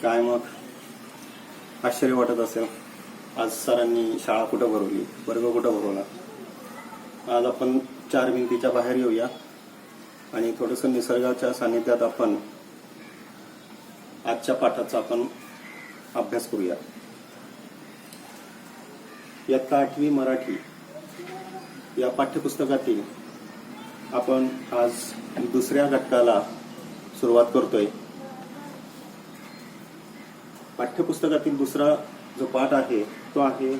काय मग आश्चर्य वाटत असेल, आज सरांनी शाळा कुठं भरवली, वर्ग कुठं भरवला. आज आपण चार भिंतीच्या बाहेर येऊया आणि थोडंसं निसर्गाच्या सानिध्यात आपण आजच्या पाठाचा आपण अभ्यास करूया. इयत्ता 8वी मराठी या पाठ्यपुस्तकातील आपण आज दुसऱ्या घटकाला सुरुवात करतोय. पाठ्यपुस्तकातील दुसरा जो पाठ आहे तो आहे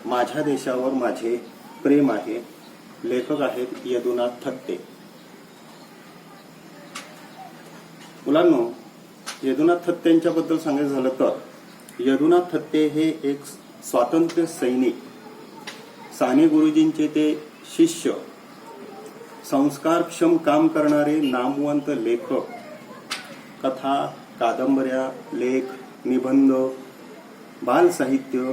माझ्या देशावर माझे प्रेम आहे. लेखक आहेत यदुनाथ थत्ते. मुलांनो, यदुनाथ थत्तेंच्याबद्दल सांगायचं झालं तर यदुनाथ थत्ते हे एक स्वातंत्र्य सैनिक, साने गुरुजींचे ते शिष्य, संस्कारक्षम काम करणारे नामवंत लेखक, कथा, कादंबऱ्या, लेख, निबंध, बाल साहित्य,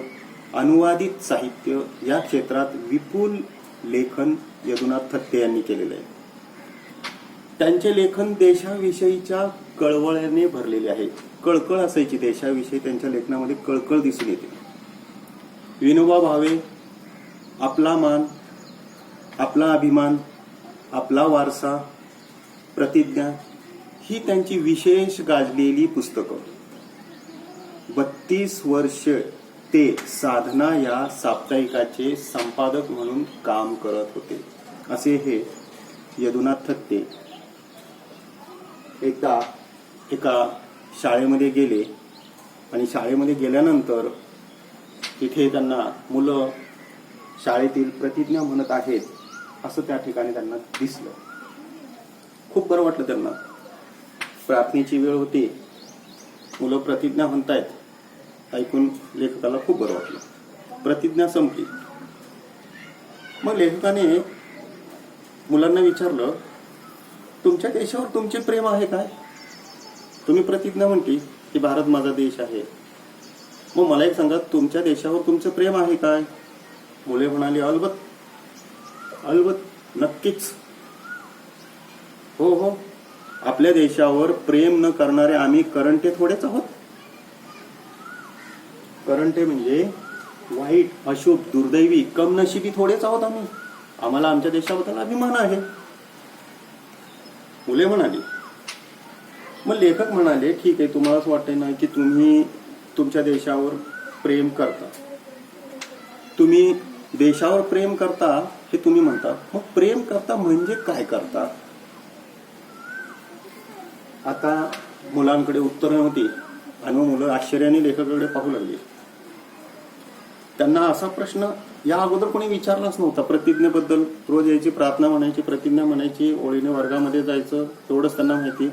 अनुवादित साहित्य या क्षेत्रात विपुल लेखन यदुनाथ थत्ते यांनी केलेले आहे. त्यांचे लेखन देशाविषयीच्या कळवळ्याने भरलेले आहे. कळकळ असायची देशाविषयी, त्यांच्या लेखनामध्ये कळकळ दिसून येते. विनोबा भावे, आपला मान, आपला अभिमान, आपला वारसा, प्रतिज्ञा ही त्यांची विशेष गाजलेली पुस्तकं. 32 वर्ष ते साधना या साप्ताहिकाचे संपादक म्हणून काम करत होते. असे हे यदुनाथ थत्ते एकदा एका शाळेमध्ये गेले आणि शाळेमध्ये गेल्यानंतर तिथे त्यांना मुलं शाळेतील प्रतिज्ञा म्हणत आहेत असं त्या ठिकाणी त्यांना दिसलं. खूप बरं वाटलं त्यांना. प्रार्थनेची वेळ होती, मुलं प्रतिज्ञा म्हणतायत ऐकून लेखकाला खूप बरं वाटलं. प्रतिज्ञा संपली. मग लेखकाने मुलांना विचारलं, तुमच्या देशावर तुमचे प्रेम आहे काय? तुम्ही प्रतिज्ञा म्हणती की भारत माझा देश आहे, मग मला एक सांगा, तुमच्या देशावर तुमचं प्रेम आहे काय? मुले म्हणाली, अलबत अलबत, नक्कीच, हो हो, आपल्या देशावर प्रेम न करणारे आम्ही करंटे थोडेच आहोत. करंटे म्हणजे वाईट, अशुभ, दुर्दैवी, कमनशिबी थोडेच आहोत आम्ही. आम्हाला आमच्या देशाबद्दल अभिमान आहे, मुले म्हणाली. मग लेखक म्हणाले, ठीक आहे, तुम्हाला असं वाटतंय ना की तुम्ही तुमच्या देशावर प्रेम करता, तुम्ही देशावर प्रेम करता हे तुम्ही म्हणता, मग प्रेम करता म्हणजे काय करता? आता मुलांकडे उत्तर नव्हती आणि मग मुलं आश्चर्याने लेखकाकडे पाहू लागली. त्यांना असा प्रश्न या अगोदर कोणी विचारलाच नव्हता. प्रतिज्ञेबद्दल रोज यायची, प्रार्थना म्हणायची, प्रतिज्ञा म्हणायची, ओळीने वर्गामध्ये जायचं, तेवढंच त्यांना माहिती.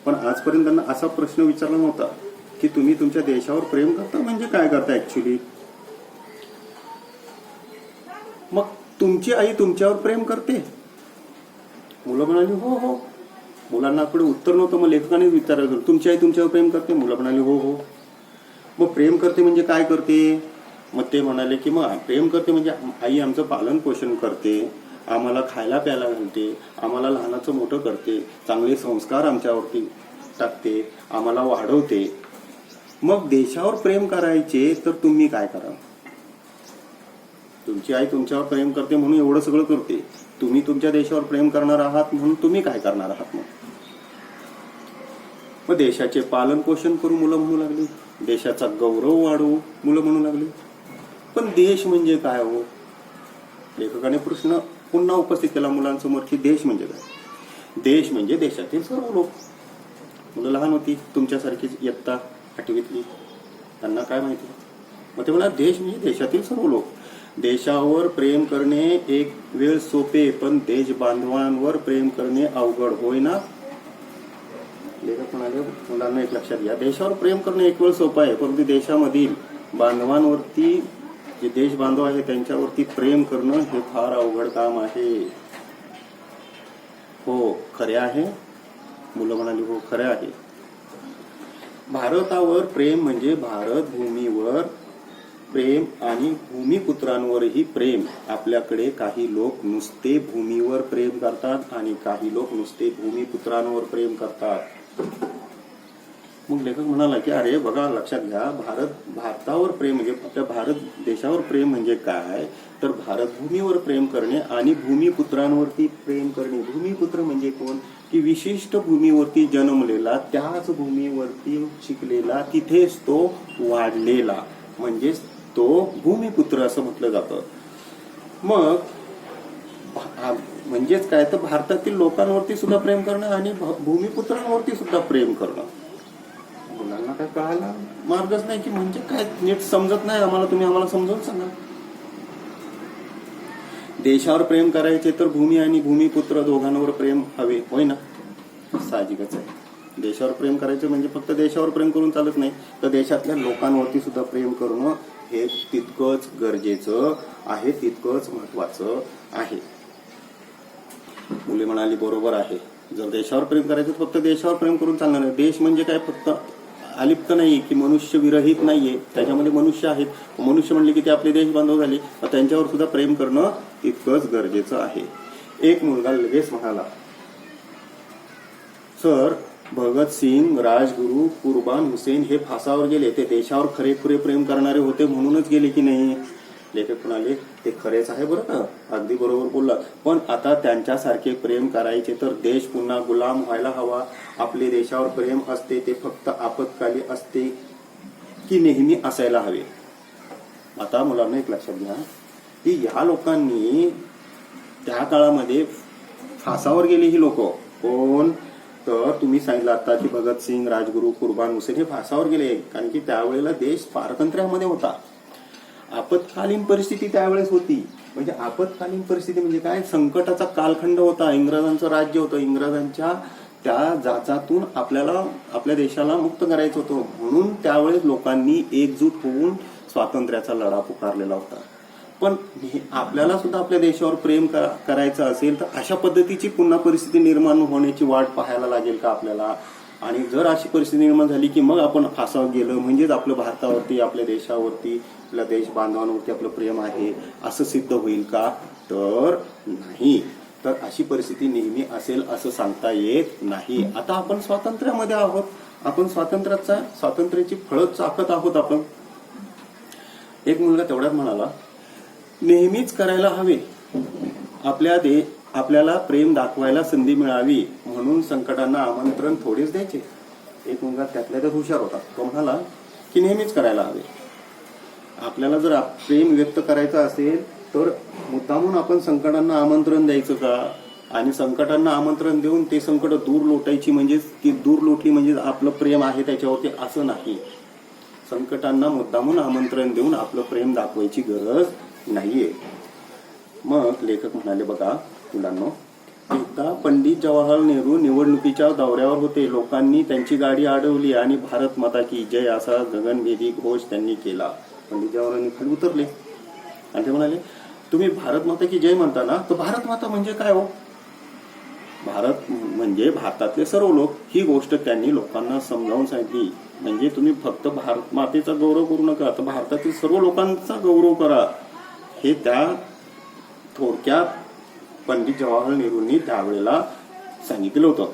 पण आजपर्यंत त्यांना असा प्रश्न विचारला नव्हता की तुम्ही तुमच्या देशावर प्रेम करता म्हणजे काय करता ऍक्च्युली. मग तुमची आई तुमच्यावर प्रेम करते? मुलं म्हणाली, हो हो. मुलांना पुढे उत्तर नव्हतं. मग लेखकाने विचारलं, तुमची आई तुमच्यावर प्रेम करते? मुलं म्हणाली, हो हो. मग प्रेम करते म्हणजे काय करते? मग ते म्हणाले की मग प्रेम करते म्हणजे आई आमचं पालन पोषण करते, आम्हाला खायला प्यायला घालते, आम्हाला लहानाचं मोठं करते, चांगले संस्कार आमच्यावरती टाकते, आम्हाला वाढवते. मग देशावर प्रेम करायचे तर तुम्ही काय करा? तुमची आई तुमच्यावर प्रेम करते म्हणून एवढं सगळं करते, तुम्ही तुमच्या देशावर प्रेम करणार आहात म्हणून तुम्ही काय करणार आहात? मग देशाचे पालन पोषण करू मुलं म्हणू लागली, देशाचा गौरव वाढवू मुलं म्हणू लागली. पण देश म्हणजे काय हो? लेखकाने प्रश्न पुन्हा उपस्थित केला मुलांसमोर की देश म्हणजे काय? देश म्हणजे देशातील सर्व लोक. मुलं लहान होती, तुमच्यासारखीच इयत्ता 8वीतली, त्यांना काय माहिती. मग ते म्हणा, देश म्हणजे देशातील सर्व लोक. देशावर प्रेम करणे एक वेळ सोपे, पण देश बांधवांवर प्रेम करणे अवघड, होय ना? लेखक म्हणाले, मुलांना एक लक्षात घ्या, देशावर प्रेम करणे एक वेळ सोपं आहे, परंतु देशामधील बांधवांवरती, जे देश बांधव आहे त्यांच्यावरती प्रेम करणं हे फार अवघड काम आहे. हो, खरे आहे? मुलं म्हणाली, हो खरे आहे. भारतावर प्रेम म्हणजे भारत भूमीवर प्रेम आणि भूमिपुत्रांवरही प्रेम. आपल्याकडे काही लोक नुसते भूमीवर प्रेम करतात आणि काही लोक नुसते भूमिपुत्रांवर प्रेम करतात. मग लेखक म्हणाला की अरे बघा, लक्षात घ्या, भारतावर प्रेम म्हणजे आपल्या भारत देशावर प्रेम म्हणजे काय, तर भारतभूमीवर प्रेम करणे आणि भूमिपुत्रांवरती प्रेम करणे. भूमिपुत्र म्हणजे कोण, की विशिष्ट भूमीवरती जन्मलेला, त्याच भूमीवरती शिकलेला, तिथेच तो वाढलेला, म्हणजेच तो भूमिपुत्र असं म्हटलं जातं. मग म्हणजेच काय, तर भारतातील लोकांवरती सुद्धा प्रेम करणं आणि भूमिपुत्रांवरती सुद्धा प्रेम करणं. मुलांना काय कळायला मार्गच नाही की म्हणजे काय, नीट समजत नाही आम्हाला, तुम्ही आम्हाला समजावून सांगा. देशावर प्रेम करायचे तर भूमी आणि भूमिपुत्र दोघांवर प्रेम हवे, होय ना, साहजिकच आहे. देशावर प्रेम करायचं म्हणजे फक्त देशावर प्रेम करून चालत नाही, तर देशातल्या लोकांवरती सुद्धा प्रेम करणं हे तितकंच गरजेचं आहे, तितकंच महत्वाचं आहे. मुले म्हणाली बरोबर आहे, जर देशावर प्रेम करायचं तर फक्त देशावर प्रेम करून चालणार नाही. देश म्हणजे काय फक्त अलिप्त नाही की मनुष्य विरहित नाहीये, त्याच्यामध्ये मनुष्य आहेत. मनुष्य म्हणले की ते आपले देश बांधव झाले, त्यांच्यावर सुद्धा प्रेम करणं तितकंच गरजेचं आहे. एक मुलगा लगेच म्हणाला, सर भगतसिंग, राजगुरू, कुर्बान हुसेन हे फासावर गेले, ते देशावर खरेखुरे प्रेम करणारे होते म्हणूनच गेले की नाही. लेखक म्हणाले ते खरेच आहे बरं का, अगदी बरोबर बोलला, पण आता त्यांच्यासारखे प्रेम करायचे तर देश पुन्हा गुलाम व्हायला हवा. आपले देशावर प्रेम असते ते फक्त आपत्काली असते की नेहमी असायला हवे. आता मुलांना एक लक्षात घ्या की या लोकांनी त्या काळामध्ये फासावर गेली ही लोक कोण, तर तुम्ही सांगितलं आता की भगतसिंग, राजगुरू, कुर्बान हुसेन हे फासावर गेले, कारण की त्यावेळेला देश पारतंत्र्यामध्ये होता. आपत्कालीन परिस्थिती त्यावेळेस होती. म्हणजे आपत्कालीन परिस्थिती म्हणजे काय, संकटाचा कालखंड होता, इंग्रजांचं राज्य होतं, इंग्रजांच्या त्या जाचातून आपल्याला आपल्या देशाला मुक्त करायचं होतं, म्हणून त्यावेळेस लोकांनी एकजूट होऊन स्वातंत्र्याचा लढा पुकारलेला होता. पण आपल्याला सुद्धा आपल्या देशावर प्रेम करायचं असेल तर अशा पद्धतीची पुन्हा परिस्थिती निर्माण होण्याची वाट पाहायला लागेल का आपल्याला. आणि जर अशी परिस्थिती निर्माण झाली की मग आपण फासावर गेलो म्हणजेच आपलं भारतावरती, आपल्या देशावरती, आपल्या देश बांधवांवरती आपलं प्रेम आहे असं सिद्ध होईल का, तर नाही. तर अशी परिस्थिती नेहमी असेल असं सांगता येत नाही. आता आपण स्वातंत्र्यामध्ये आहोत, आपण स्वातंत्र्याची फळं चाकत आहोत आपण. एक मुलगा तेवढ्यात म्हणाला, नेहमीच करायला हवे, आपल्याला प्रेम दाखवायला संधी मिळावी म्हणून संकटांना आमंत्रण थोडेच द्यायचे. एक मुलगा त्यातल्या त्यात हुशार होता, तो म्हणाला की नेहमीच करायला हवे. आपल्याला जर प्रेम व्यक्त करायचं असेल तर मुद्दामून आपण संकटांना आमंत्रण द्यायचं का, आणि संकटांना आमंत्रण देऊन ते संकट दूर लोटायची, म्हणजे ती दूर लोटली म्हणजे आपलं प्रेम आहे त्याच्यावरती, असं नाही. संकटांना मुद्दामून आमंत्रण देऊन आपलं प्रेम दाखवायची गरज नाहीये. मग लेखक म्हणाले बघा मुलांनो, एकदा पंडित जवाहरलाल नेहरू निवडणुकीच्या दौऱ्यावर होते. लोकांनी त्यांची गाडी अडवली आणि भारत माता की जय असा गगनभेदी घोष त्यांनी केला. पंडित जवाहरलाल खाली उतरले आणि ते म्हणाले, तुम्ही भारत माता की जय म्हणता ना, तर भारत माता म्हणजे काय हो? भारत म्हणजे भारतातले सर्व लोक. ही गोष्ट त्यांनी लोकांना समजावून सांगितली. म्हणजे तुम्ही फक्त भारत मातेचा गौरव करू नका, तर भारतातील सर्व लोकांचा गौरव करा. हे त्या थोडक्यात पंडित जवाहरलाल नेहरूंनी त्यावेळेला सांगितलं होतं.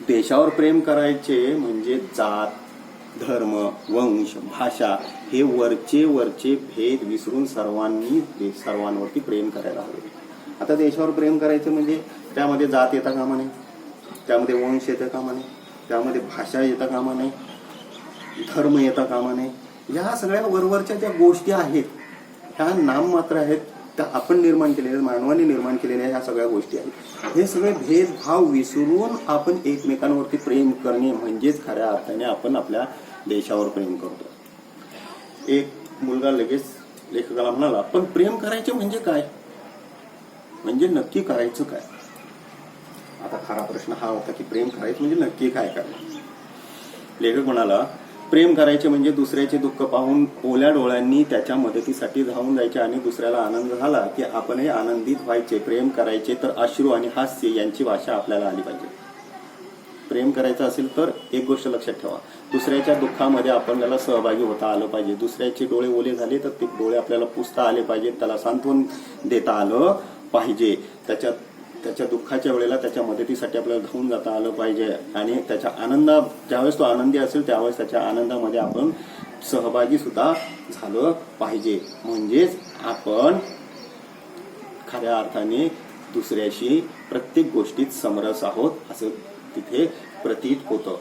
देशावर प्रेम करायचे म्हणजे जात, धर्म, वंश, भाषा हे वरचे भेद विसरून सर्वांवरती प्रेम करायला हवे. आता देशावर प्रेम करायचं म्हणजे त्यामध्ये जात येता कामा नये, त्यामध्ये वंश येता कामा नये, त्यामध्ये भाषा येता कामा नये, धर्म येता कामा नये. या सगळ्या वरवरच्या ज्या गोष्टी आहेत ह्या नाममात्र आहेत, त्या आपण निर्माण केलेल्या, मानवाने निर्माण केलेल्या ह्या सगळ्या गोष्टी आहेत. हे सगळे भेदभाव विसरून आपण एकमेकांवरती प्रेम करणे म्हणजेच खऱ्या अर्थाने आपण आपल्या देशावर प्रेम करतो. एक मुलगा लगेच लेखकाला म्हणाला, पण प्रेम करायचे म्हणजे काय, म्हणजे नक्की करायचं काय? आता खरा प्रश्न हा होता की प्रेम करायचं म्हणजे नक्की काय करायचं. लेखक म्हणाला, प्रेम करायचे म्हणजे दुसऱ्याचे दुःख पाहून ओल्या डोळ्यांनी त्याच्या मदतीसाठी धावून जायचे आणि दुसऱ्याला आनंद झाला की आपणही आनंदित व्हायचे. प्रेम करायचे तर अश्रू आणि हास्य यांची भाषा आपल्याला आली पाहिजे. प्रेम करायचं असेल तर एक गोष्ट लक्षात ठेवा, दुसऱ्याच्या दुःखामध्ये आपल्याला सहभागी होता आलं पाहिजे. दुसऱ्याचे डोळे ओले झाले तर ते डोळे आपल्याला पुसता आले पाहिजे, त्याला सांत्वन देता आलं पाहिजे, त्याच्यात त्याच्या दुःखाच्या वेळेला त्याच्या मदतीसाठी आपल्याला धावून जाता आलं पाहिजे आणि त्याच्या ज्यावेळेस तो आनंदी असेल त्यावेळेस त्याच्या आनंदामध्ये आपण सहभागी सुद्धा झालं पाहिजे. म्हणजेच आपण खऱ्या अर्थाने दुसऱ्याशी प्रत्येक गोष्टीत समरस आहोत असं तिथे प्रतीत होतं.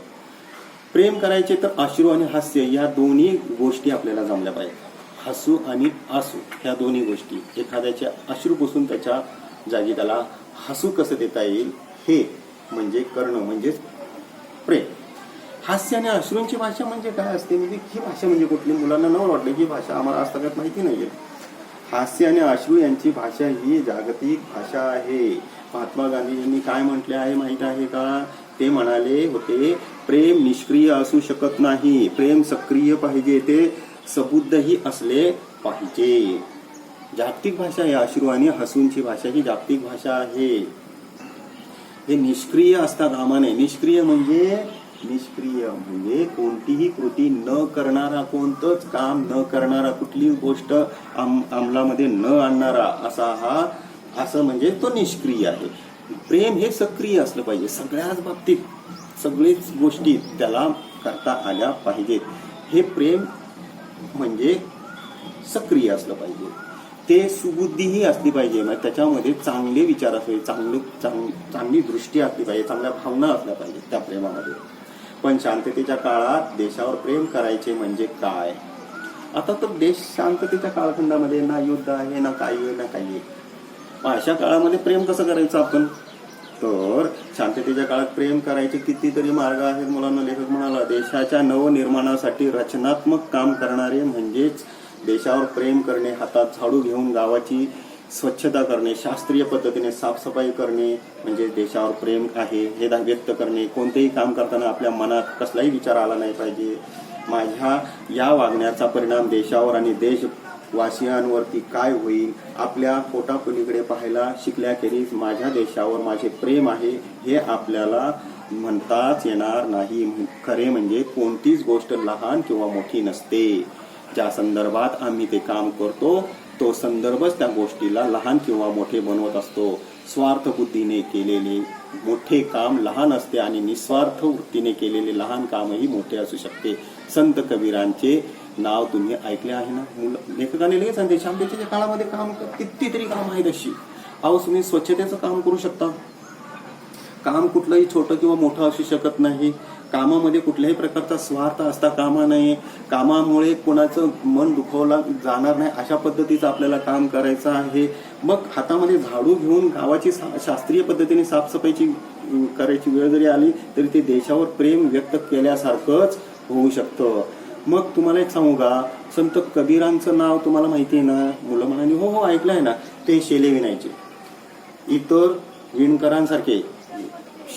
प्रेम करायचे तर अश्रू आणि हास्य या दोन्ही गोष्टी आपल्याला जमल्या पाहिजेत. हसू आणि आसू ह्या दोन्ही गोष्टी, एखाद्याचे अश्रू पुसून त्याच्या जागी त्याला हसू कसं देता येईल हे म्हणजे करणं म्हणजेच प्रेम. हास्य आणि अश्रूंची भाषा म्हणजे काय असते, म्हणजे ही भाषा म्हणजे कुठली, मुलांना न वाटलं ही भाषा आम्हाला आज तक माहिती नाहीये. हास्य आणि अश्रू यांची भाषा ही जागतिक भाषा आहे. महात्मा गांधीजींनी काय म्हटले आहे माहित आहे का? ते म्हणाले होते, प्रेम निष्क्रिय असू शकत नाही, प्रेम सक्रिय पाहिजे, ते सबुद्धही असले पाहिजे. जागतिक भाषा आहे अश्रू आणि हसूंची भाषा ही जागतिक भाषा आहे. हे निष्क्रिय असता कामा नये. निष्क्रिय म्हणजे कोणतीही कृती न करणारा, कोणतंच काम न करणारा, कुठली गोष्ट अंमलामध्ये न आणणारा असं म्हणजे तो निष्क्रिय आहे. प्रेम हे सक्रिय असलं पाहिजे. सगळ्याच बाबतीत सगळेच गोष्टी त्याला करता आल्या पाहिजेत. हे प्रेम म्हणजे सक्रिय असलं पाहिजे. ते सुबुद्धीही असली पाहिजे. मग त्याच्यामध्ये चांगले विचार असले, चांगली दृष्टी असली पाहिजे, चांगल्या भावना असल्या पाहिजेत त्या प्रेमामध्ये. पण शांततेच्या काळात देशावर प्रेम करायचे म्हणजे काय? आता तर देश शांततेच्या कालखंडामध्ये ना युद्ध आहे, ना काही आहे, ना काही आहे. अशा काळामध्ये प्रेम कसं करायचं आपण? तर शांततेच्या काळात प्रेम करायचे कितीतरी मार्ग आहेत. मुलांना लेखक म्हणाला, देशाच्या नवनिर्माणासाठी रचनात्मक काम करणारे म्हणजेच देशावर प्रेम करणे, हातात झाडू घेऊन गावाची स्वच्छता करणे, शास्त्रीय पद्धतीने साफसफाई करणे म्हणजे देशावर प्रेम आहे हे व्यक्त करणे. कोणतेही काम करताना आपल्या मनात कसलाही विचार आला नाही पाहिजे, माझ्या या वागण्याचा परिणाम देशावर आणि देशवासियांवरती काय होईल. आपल्या पोटापलीकडे पाहायला शिकल्याखेरीज माझ्या देशावर माझे प्रेम आहे हे आपल्याला म्हणताच येणार नाही. खरे म्हणजे कोणतीच गोष्ट लहान किंवा मोठी नसते. ज्या संदर्भात आम्ही ते काम करतो तो संदर्भच त्या गोष्टीला लहान किंवा मोठे बनवत असतो. स्वार्थ बुद्धीने केलेले मोठे काम लहान असते आणि निस्वार्थ वृत्तीने केलेले लहान कामही मोठे असू शकते. संत कबीरांचे नाव तुम्ही ऐकले आहे ना? लेखकाने लगेच सांगते, शांततेच्या काळामध्ये काम कितीतरी काम आहेत अशी. अहो तुम्ही स्वच्छतेचं काम करू शकता. काम कुठलंही छोटं किंवा मोठं असू शकत नाही. कामामध्ये कुठल्याही प्रकारचा स्वार्थ असता कामा नये. कामामुळे कोणाचं मन दुखवलं जाणार नाही अशा पद्धतीचं आपल्याला काम करायचं आहे. मग हातामध्ये झाडू घेऊन गावाची शास्त्रीय पद्धतीने साफसफाईची करायची वेळ जरी आली तरी ते देशावर प्रेम व्यक्त केल्यासारखंच होऊ शकतं. मग तुम्हाला एक सांगू का, संत कबीरांचं नाव तुम्हाला माहिती आहे ना? मुलं म्हणाली हो हो ऐकलं आहे ना. ते शेले विणायचे, इतर विणकरांसारखे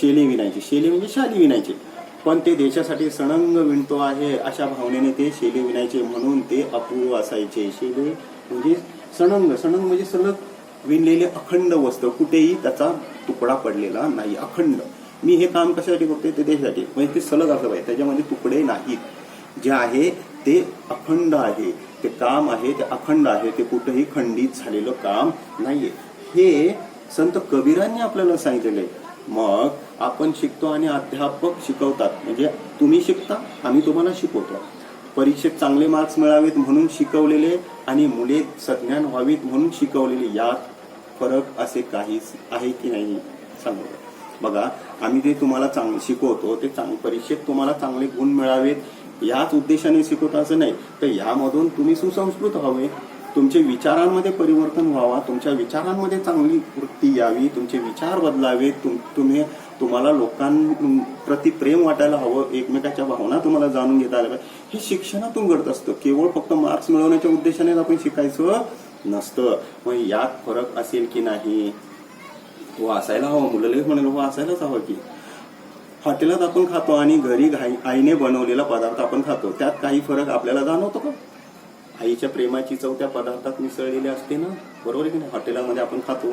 शेले विणायचे. शेले म्हणजे शाली विणायचे, पण ते देशासाठी सणंग विणतो आहे अशा भावनेने ते शेले विणायचे, म्हणून ते अपूर्व असायचे. शेले म्हणजे सणंग म्हणजे सलग विणलेले अखंड वस्त्र, कुठेही त्याचा तुकडा पडलेला नाही, अखंड. मी हे काम कशासाठी करतोय? ते देशासाठी, म्हणजे ते सलग असं पाहिजे, त्याच्यामध्ये तुकडे नाहीत. जे आहे ते अखंड आहे, ते काम आहे ते अखंड आहे, ते कुठेही खंडित झालेलं काम नाहीये. हे संत कबीरांनी आपल्याला सांगितलेलं आहे. मग आपण शिकतो आणि अध्यापक शिकवतात, म्हणजे तुम्ही शिकता आम्ही तुम्हाला शिकवतो. परीक्षेत चांगले मार्क्स मिळावेत म्हणून शिकवलेले आणि मुले सज्ञान व्हावीत म्हणून शिकवलेले, यात फरक असे काहीच आहे की नाही सांगा बघा. आम्ही ते तुम्हाला चांगले शिकवतो, ते परीक्षेत तुम्हाला चांगले गुण मिळावेत याच उद्देशाने शिकवतो असं नाही. तर यामधून तुम्ही सुसंस्कृत व्हावे, तुमचे विचारांमध्ये परिवर्तन व्हावा, तुमच्या विचारांमध्ये चांगली वृत्ती यावी, तुमचे विचार बदलावेत, तुम्हाला लोकांप्रती प्रेम वाटायला हवं, एकमेकाच्या भावना तुम्हाला जाणून घेता आल्या पाहिजे. हे शिक्षणातून घडत असतं. केवळ फक्त मार्क्स मिळवण्याच्या उद्देशाने आपण शिकायचं नसतं. मग यात फरक असेल की नाही? तो असायला हवा. मुलाला म्हणाल हो असायलाच हवं की. हॉटेलात आपण खातो आणि घरी आईने बनवलेला पदार्थ आपण खातो, त्यात काही फरक आपल्याला जाणवतो का? आईच्या प्रेमाची चव त्या पदार्थात मिसळलेली असते ना, बरोबर आहे की नाही? हॉटेलामध्ये आपण खातो,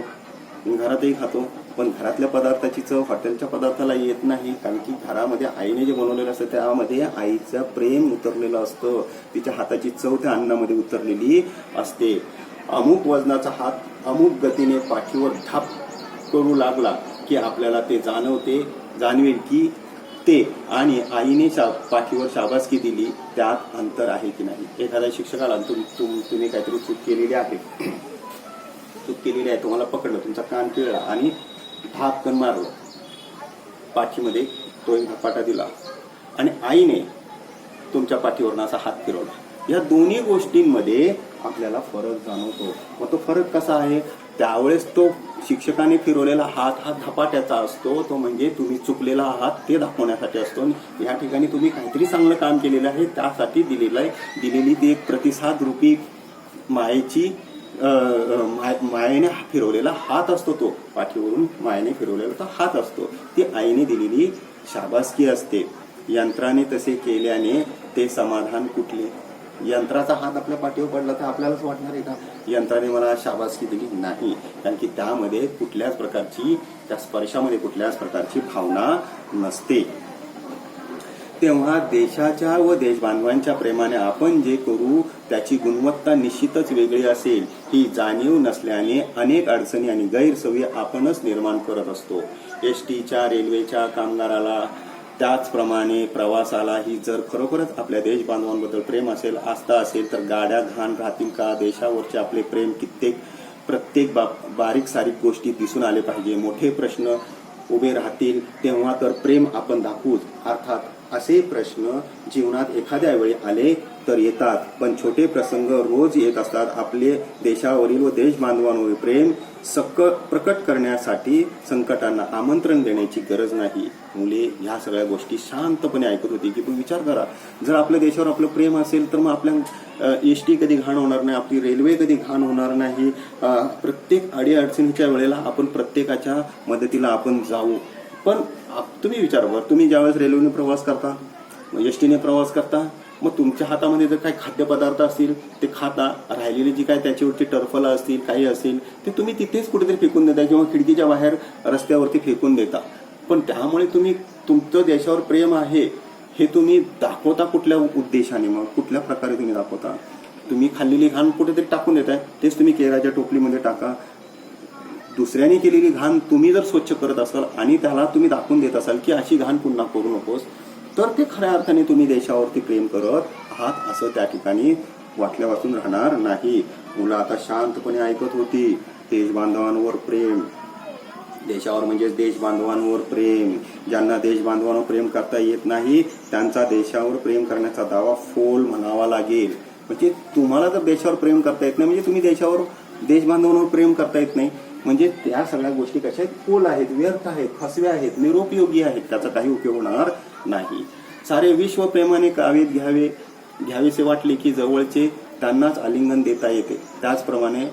घरातही खातो, पण घरातल्या पदार्थाची चव हॉटेलच्या पदार्थाला येत नाही, कारण की घरामध्ये आईने जे बनवलेलं असतं त्यामध्ये आईचं प्रेम उतरलेलं असतं, तिच्या हाताची चव त्या अन्नामध्ये उतरलेली असते. अमुक वजनाचा हात अमुक गतीने पाठीवर धाप करू लागला की आपल्याला ते जाणवेल की ते आणि आईने पाठीवर शाबासकी दिली त्यात अंतर आहे की नाही. एखाद्या शिक्षकाला तुम्ही काहीतरी चूक केलेली आहे, तुम्हाला पकडलं, तुमचा कान पिळला आणि धापकन मारलं, पाठीमध्ये तो एक धपाटा दिला आणि आईने तुमच्या पाठीवरून असा हात फिरवला. या दोन्ही गोष्टींमध्ये आपल्याला फरक जाणवतो. मग तो फरक कसा आहे? त्यावेळेस तो शिक्षकाने फिरवलेला हात हा धपाट्याचा असतो, तो म्हणजे तुम्ही चुकलेला आहात ते दाखवण्यासाठी असतो. या ठिकाणी तुम्ही काहीतरी चांगलं काम केलेलं आहे त्यासाठी दिलेली ती एक प्रतिसाद रूपी मायेने फिरवलेला हात असतो. तो पाठीवरून मायेने फिरवलेला तो हात असतो, ती आईने दिलेली शाबासकी असते. यंत्राने तसे केल्याने ते समाधान कुठले? यंत्राचा हात आपल्या पाठीवर पडला तर आपल्यालाच वाटणार आहे का यंत्राने मला शाबासकी दिली? नाही, कारण की त्यामध्ये कुठल्याच प्रकारची, त्या स्पर्शामध्ये कुठल्याच प्रकारची भावना नसते. तेव्हा देशाच्या व देशबांधवांच्या प्रेमाने आपण जे करू त्याची गुणवत्ता निश्चितच वेगळी असेल ही जाणीव नसल्याने अनेक अडचणी आणि गैरसोयी आपणच निर्माण करत असतो. एसटीच्या, रेल्वेच्या कामगाराला, त्याचप्रमाणे प्रवासाला ही जर खरोखरच आपल्या देशबांधवांबद्दल प्रेम असेल, आस्था असेल तर गाड्या घाण राहतील का? देशावरचे आपले प्रेम प्रत्येक बारीक सारीक गोष्टी दिसून आले पाहिजे. मोठे प्रश्न उभे राहतील तेव्हा तर प्रेम आपण दाखवूच. अर्थात असे प्रश्न जीवनात एखाद्या वेळी आले तर येतात, पण छोटे प्रसंग रोज येत असतात. आपले देशावरील व देशबांधवांवरील प्रेम प्रकट करण्यासाठी संकटांना आमंत्रण देण्याची गरज नाही. मुले ह्या सगळ्या गोष्टी शांतपणे ऐकत होती की तुम्ही विचार करा, जर आपल्या देशावर आपलं प्रेम असेल तर मग आपल्या एसटी कधी घाण होणार नाही, आपली रेल्वे कधी घाण होणार नाही. प्रत्येक अडीअडचणीच्या वेळेला आपण प्रत्येकाच्या मदतीला आपण जाऊ. पण तुम्ही विचार करा, तुम्ही ज्यावेळेस रेल्वेने प्रवास करता, एसटीने प्रवास करता, मग तुमच्या हातामध्ये जर काही खाद्यपदार्थ असतील ते खाता, राहिलेली जी काय त्याच्यावरती टरफलं असतील, काही असेल ते तुम्ही तिथेच कुठेतरी फेकून देता किंवा खिडकीच्या बाहेर रस्त्यावरती फेकून देता. पण त्यामुळे तुमचं देशावर प्रेम आहे हे तुम्ही दाखवता कुठल्या उद्देशाने? मग कुठल्या प्रकारे तुम्ही दाखवता? तुम्ही खाल्लेली घाण कुठेतरी टाकून देताय, तेच तुम्ही केराच्या टोपलीमध्ये टाका. दुसऱ्याने केलेली घाण तुम्ही जर स्वच्छ करत असाल आणि त्याला तुम्ही दाखवून देत असाल की अशी घाण पुन्हा करू नकोस, तर ते खऱ्या अर्थाने तुम्ही देशावरती प्रेम करत आहात असं त्या ठिकाणी वाटल्या वाचून राहणार नाही. मुलं आता शांतपणे ऐकत होती. देशबांधवांवर प्रेम, देशावर म्हणजेच देशबांधवांवर प्रेम. ज्यांना देशबांधवांवर प्रेम करता येत नाही त्यांचा देशावर प्रेम करण्याचा दावा फोल म्हणावा लागेल. म्हणजे तुम्हाला जर देशावर प्रेम करता येत नाही म्हणजे तुम्ही देशबांधवांवर प्रेम करता येत नाही, म्हणजे त्या सगळ्या गोष्टी कशा आहेत? फोल आहेत, व्यर्थ आहेत, फसव्या आहेत, निरुपयोगी आहेत, त्याचा काही उपयोग होणार नाही. सारे विश्व प्रेमाने कावेत घ्यावेसे वाटले की जवळचे त्यांनाच आलिंगन देता येते. त्याचप्रमाणे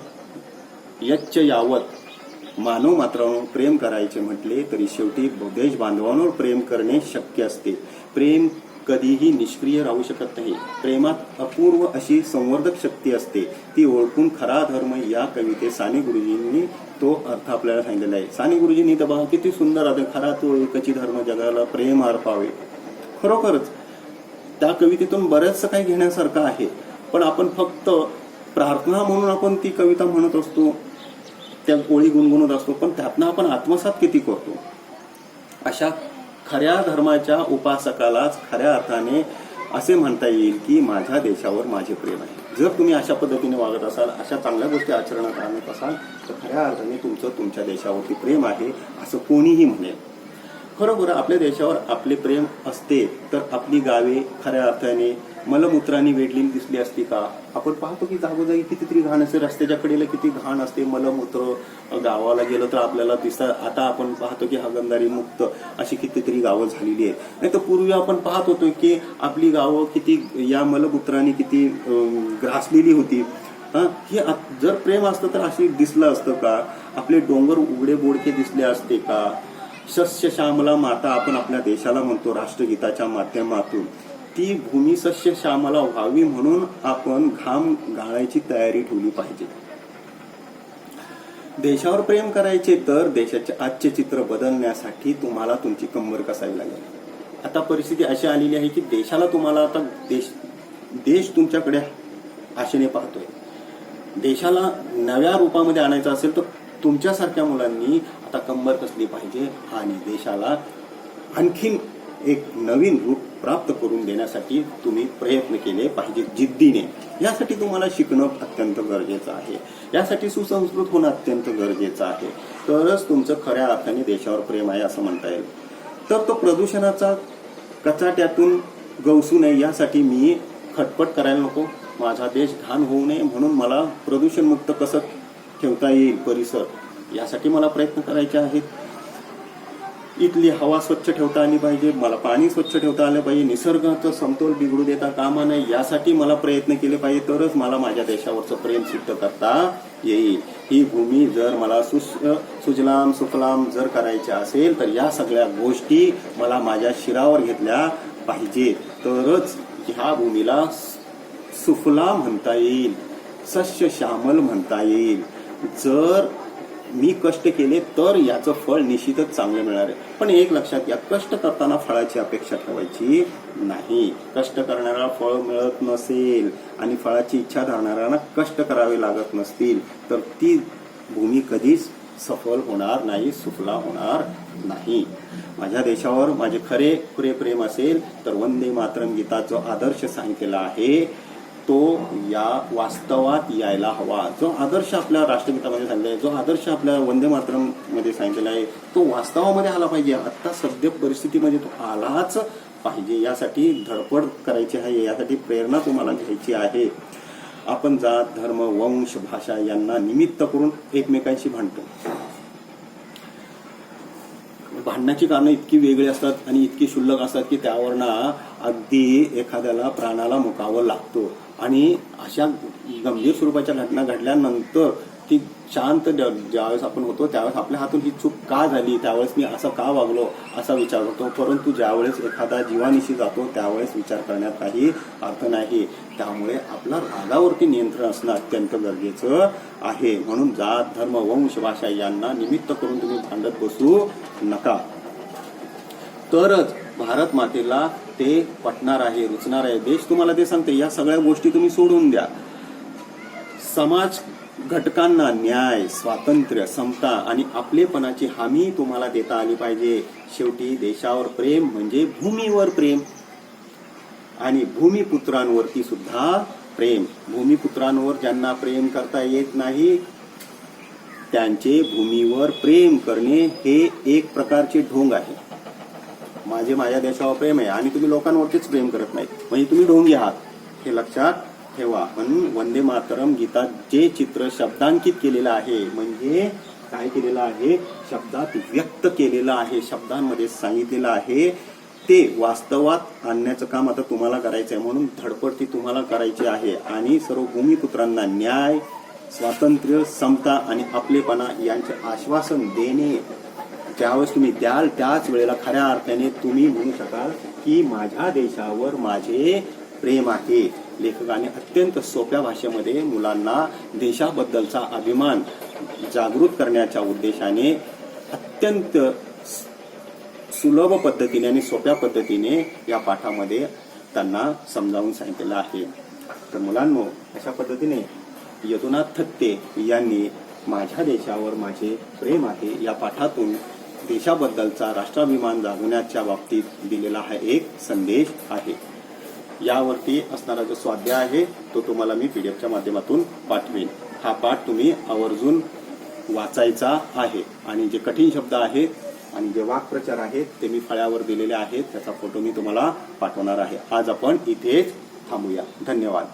यच्च यावत मानव मात्रांवर प्रेम करायचे म्हटले तरी शेवटी देशबांधवांवर प्रेम करणे शक्य असते. प्रेम कधीही निष्क्रिय राहू शकत नाही. प्रेमात अपूर्व अशी संवर्धक शक्ती असते. ती ओळखून खरा धर्म या कवितेत साने गुरुजींनी तो अर्थ आपल्याला सांगितलेला आहे. साने गुरुजींनी तर बघा किती सुंदर अर्थ, खरा तो एकची धर्म जगाला प्रेम अर्पावे. खरोखरच त्या कवितेतून बरंचसं काही घेण्यासारखं आहे, पण आपण फक्त प्रार्थना म्हणून आपण ती कविता म्हणत असतो, त्या ओळी गुणगुणत असतो, पण त्यातनं आपण आत्मसात किती करतो? अशा खऱ्या धर्माच्या उपासकालाच खऱ्या अर्थाने असे म्हणता येईल की माझ्या देशावर माझे प्रेम आहे. जर तुम्ही अशा पद्धतीने वागत असाल, अशा चांगल्या गोष्टी आचरणात आणत असाल तर खऱ्या अर्थाने तुमच्या देशावरती प्रेम आहे असं कोणीही म्हणेल. खरोखर आपल्या देशावर आपले प्रेम असते तर आपली गावे खऱ्या अर्थाने मलमूत्राने वेढलेली दिसली असती का? आपण पाहतो की जागोजागी कितीतरी घाण असते, रस्त्याच्या कडेला किती घाण असते, मलमूत्र. गावाला गेलं तर आपल्याला दिसतात. आता आपण पाहतो की हागणदारी मुक्त अशी कितीतरी गावं झालेली आहेत. नाही तर पूर्वी आपण पाहत होतो की आपली गावं किती या मलमूत्राने किती ग्रासलेली होती. हे जर प्रेम असतं तर अशी दिसलं असतं का? आपले डोंगर उघडे बोडके दिसले असते का? सस्य श्यामला माता आपण आपल्या देशाला म्हणतो राष्ट्रगीताच्या माध्यमातून. ती भूमी सस्य श्यामला व्हावी म्हणून आपण घाम गाळायची तयारी ठेवली पाहिजे. देशावर प्रेम करायचे तर देशाचे आजचे चित्र बदलण्यासाठी तुम्हाला तुमची कंबर कसावी लागेल. आता परिस्थिती अशी आलेली आहे की देशाला तुम्हाला आता देश तुमच्याकडे आशेने पाहतोय. देशाला नव्या रूपामध्ये आणायचं असेल तर तुमच्यासारख्या मुलांनी आता कंबर कसली पाहिजे आणि देशाला आणखीन एक नवीन रूप प्राप्त करून देण्यासाठी तुम्ही प्रयत्न केले पाहिजे जिद्दीने. यासाठी तुम्हाला शिकणं अत्यंत गरजेचं आहे. यासाठी सुसंस्कृत होणं अत्यंत गरजेचं आहे. तरच तुमचं खऱ्या अर्थाने देशावर प्रेम आहे असं म्हणता येईल. तर तो प्रदूषणाचा कचाट्यातून गवसू नये यासाठी मी खटपट करायला नको. माझा देश घाण होऊ नये म्हणून मला प्रदूषणमुक्त कसं ठेवता येईल परिसर यासाठी मला प्रयत्न करायचे आहेत. इथली हवा स्वच्छ ठेवता आली पाहिजे, मला पाणी स्वच्छ ठेवता आलं पाहिजे, निसर्गाचं समतोल बिघडू देता कामा नये यासाठी मला प्रयत्न केले पाहिजे. तरच मला माझ्या देशावरचं प्रेम सिद्ध करता येईल. ही भूमी जर मला सुजलाम सुफलाम जर करायची असेल तर या सगळ्या गोष्टी मला माझ्या शिरावर घेतल्या पाहिजे. तरच ह्या भूमीला सुफला म्हणता येईल, सस्य श्यामल म्हणता येईल. जर मी कष्ट केले तर याचं फळ निश्चितच चांगलं मिळणार आहे. पण एक लक्षात घ्या, कष्ट करताना फळाची अपेक्षा ठेवायची नाही. कष्ट करणारा फळ मिळत नसेल आणि फळाची इच्छा धरणाऱ्यांना कष्ट करावे लागत नसतील तर ती भूमी कधीच सफल होणार नाही, सुफला होणार नाही. माझ्या देशावर माझे खरे प्रेम असेल तर वंदे मातरम गीता जो आदर्श सांगितलेला आहे तो या वास्तवात यायला हवा. जो आदर्श आपल्या राष्ट्रगीतामध्ये सांगितला आहे, जो आदर्श आपल्या वंदे मातरम मध्ये सांगितलेला आहे तो वास्तवामध्ये आला पाहिजे. आता सध्या परिस्थितीमध्ये तो आलाच पाहिजे. यासाठी धडपड करायची आहे, यासाठी प्रेरणा तुम्हाला घ्यायची आहे. आपण जात धर्म वंश भाषा यांना निमित्त करून एकमेकांशी भांडतो. भांडण्याची कारणं इतकी वेगळी असतात आणि इतकी क्षुल्लक असतात की त्यावरनं अगदी एखाद्याला प्राणाला मुकावं लागतो. आणि अशा गंभीर स्वरूपाच्या घटना घडल्यानंतर ती शांत ज्यावेळेस आपण होतो त्यावेळेस आपल्या हातून ही चूक का झाली, त्यावेळेस मी असं का वागलो असा विचार करतो. परंतु ज्यावेळेस एखादा जीवानिशी जातो त्यावेळेस विचार करण्यात काही अर्थ नाही. त्यामुळे आपला रागावरती नियंत्रण असणं अत्यंत गरजेचं आहे. म्हणून जात धर्म वंश भाषा यांना निमित्त करून तुम्ही भांडत बसू नका. तरच भारत मातेला ते पटणार आहे, रुचणार आहे. देश तुम्हाला ते सांगते. या सगळ्या गोष्टी तुम्ही सोडून द्या. समाज घटकांना न्याय, स्वातंत्र्य, समता आणि आपलेपणाची हमी तुम्हाला देता आली पाहिजे. शेवटी देशावर प्रेम म्हणजे भूमीवर प्रेम आणि भूमिपुत्रांवरती सुद्धा प्रेम. भूमिपुत्रांवर ज्यांना प्रेम करता येत नाही त्यांचे भूमीवर प्रेम करणे हे एक प्रकारचे ढोंग आहे. माझ्या देशावर प्रेम आहे आणि तुम्ही लोकांवरतीच प्रेम करत नाही म्हणजे तुम्ही ढोंगी आहात, हे लक्षात ठेवा. म्हणून वंदे मातरम गीतात जे चित्र शब्दांकित केलेलं आहे म्हणजे काय केलेलं आहे, शब्दात व्यक्त केलेलं आहे, शब्दांमध्ये सांगितलेलं आहे ते वास्तवात आणण्याचं काम आता तुम्हाला करायचं आहे. म्हणून धडपड ती तुम्हाला करायची आहे आणि सर्व भूमिपुत्रांना न्याय, स्वातंत्र्य, समता आणि आपलेपणा यांचे आश्वासन देणे ज्यावेळेस तुम्ही द्याल त्याच वेळेला खऱ्या अर्थाने तुम्ही म्हणू शकाल की माझ्या देशावर माझे प्रेम आहे. लेखकाने अत्यंत सोप्या भाषेमध्ये मुलांना देशाबद्दलचा अभिमान जागृत करण्याच्या उद्देशाने अत्यंत सुलभ पद्धतीने आणि सोप्या पद्धतीने या पाठामध्ये त्यांना समजावून सांगितलेलं आहे. तर मुलांनो, अशा पद्धतीने यदुनाथ थत्ते यांनी माझ्या देशावर माझे प्रेम आहे या पाठातून देशाबद्दलचा राष्ट्राभिमान जागवण्याच्या बाबतीत दिलेला हा एक संदेश आहे. यावरती असणारा जो स्वाध्याय आहे तो तुम्हाला मी पीडीएफच्या माध्यमातून पाठवेन. हा पाठ तुम्ही आवर्जून वाचायचा आहे आणि जे कठीण शब्द आहेत आणि जे वाक्प्रचार आहेत ते मी फळ्यावर दिलेले आहेत त्याचा फोटो मी तुम्हाला पाठवणार आहे. आज आपण इथेच थांबूया. धन्यवाद.